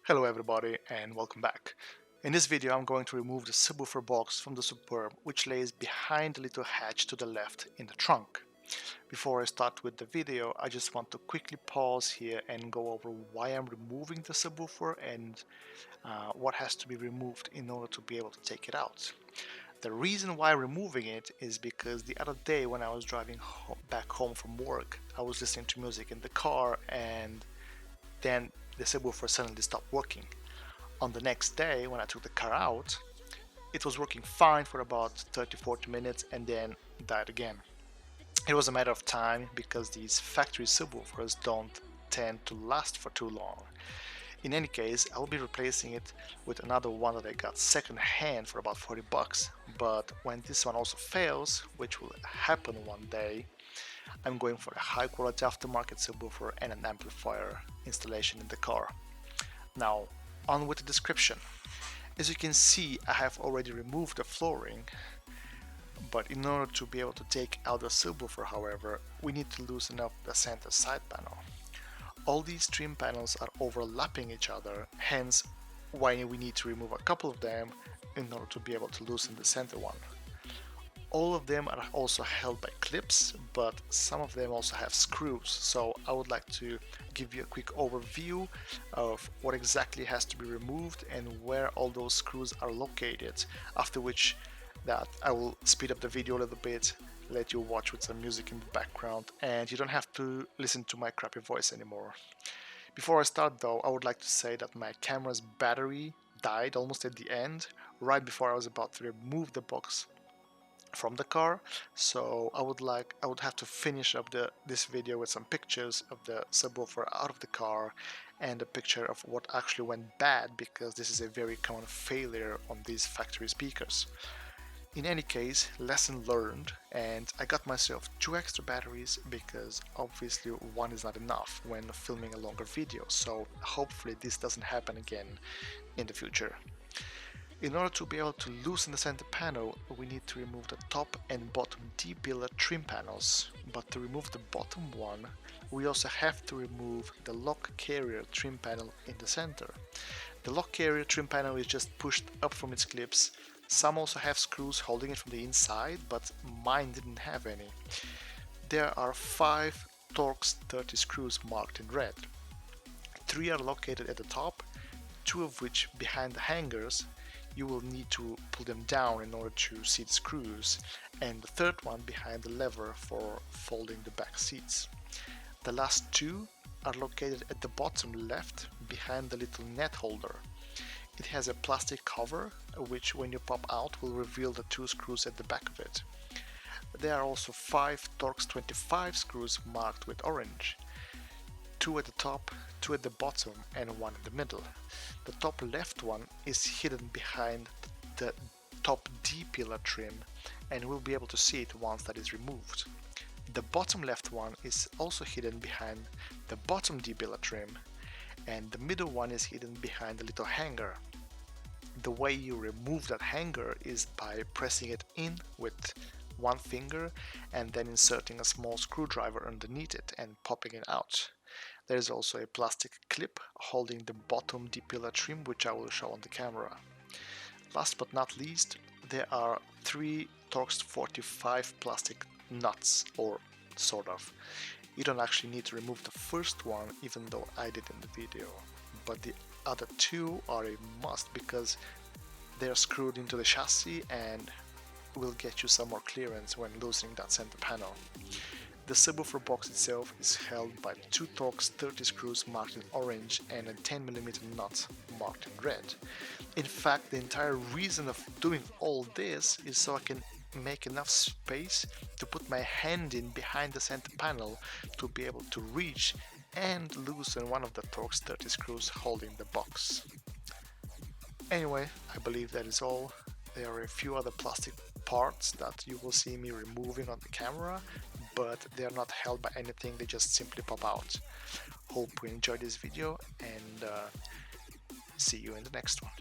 Hello everybody and welcome back. In this video I'm going to remove the subwoofer box from the Superb, which lays behind the little hatch to the left in the trunk. Before I start with the video, I just want to quickly pause here and go over why I'm removing the subwoofer and what has to be removed in order to be able to take it out. The reason why I'm removing it is because the other day when I was driving back home from work, I was listening to music in the car and then the subwoofer suddenly stopped working. On the next day, when I took the car out, it was working fine for about 30-40 minutes and then died again. It was a matter of time because these factory subwoofers don't tend to last for too long. In any case, I will be replacing it with another one that I got second hand for about 40 bucks, but when this one also fails, which will happen one day, I'm going for a high quality aftermarket subwoofer and an amplifier installation in the car. Now, on with the description. As you can see, I have already removed the flooring, but in order to be able to take out the subwoofer, however, we need to loosen up the center side panel. All these trim panels are overlapping each other, hence why we need to remove a couple of them in order to be able to loosen the center one. All of them are also held by clips, but some of them also have screws, so I would like to give you a quick overview of what exactly has to be removed and where all those screws are located, after which I will speed up the video a little bit, let you watch with some music in the background, and you don't have to listen to my crappy voice anymore. Before I start though, I would like to say that my camera's battery died almost at the end, right before I was about to remove the box from the car, so I would have to finish up this video with some pictures of the subwoofer out of the car and a picture of what actually went bad, because this is a very common failure on these factory speakers. In any case, lesson learned, and I got myself 2 extra batteries because obviously one is not enough when filming a longer video, so hopefully this doesn't happen again in the future. In order to be able to loosen the center panel, we need to remove the top and bottom D-pillar trim panels, but to remove the bottom one, we also have to remove the lock carrier trim panel in the center. The lock carrier trim panel is just pushed up from its clips. Some also have screws holding it from the inside, but mine didn't have any. There are 5 Torx 30 screws marked in red. 3 are located at the top, 2 of which behind the hangers. You will need to pull them down in order to see the screws, and the third one behind the lever for folding the back seats. The last 2 are located at the bottom left behind the little net holder. It has a plastic cover which when you pop out will reveal the 2 screws at the back of it. There are also 5 Torx 25 screws marked with orange. 2 at the top, 2 at the bottom and 1 in the middle. The top left one is hidden behind the top D-pillar trim and we'll be able to see it once that is removed. The bottom left one is also hidden behind the bottom D-pillar trim, and the middle one is hidden behind the little hanger. The way you remove that hanger is by pressing it in with one finger and then inserting a small screwdriver underneath it and popping it out. There is also a plastic clip holding the bottom D-pillar trim, which I will show on the camera. Last but not least, there are 3 Torx 45 plastic nuts, or sort of. You don't actually need to remove the first one, even though I did in the video, but the other 2 are a must because they are screwed into the chassis and will get you some more clearance when loosening that center panel. The subwoofer box itself is held by 2 Torx 30 screws marked in orange and a 10mm nut marked in red. In fact, the entire reason of doing all this is so I can make enough space to put my hand in behind the center panel to be able to reach and loosen one of the Torx 30 screws holding the box. Anyway, I believe that is all. There are a few other plastic parts that you will see me removing on the camera, but they are not held by anything, they just simply pop out. Hope you enjoyed this video and see you in the next one.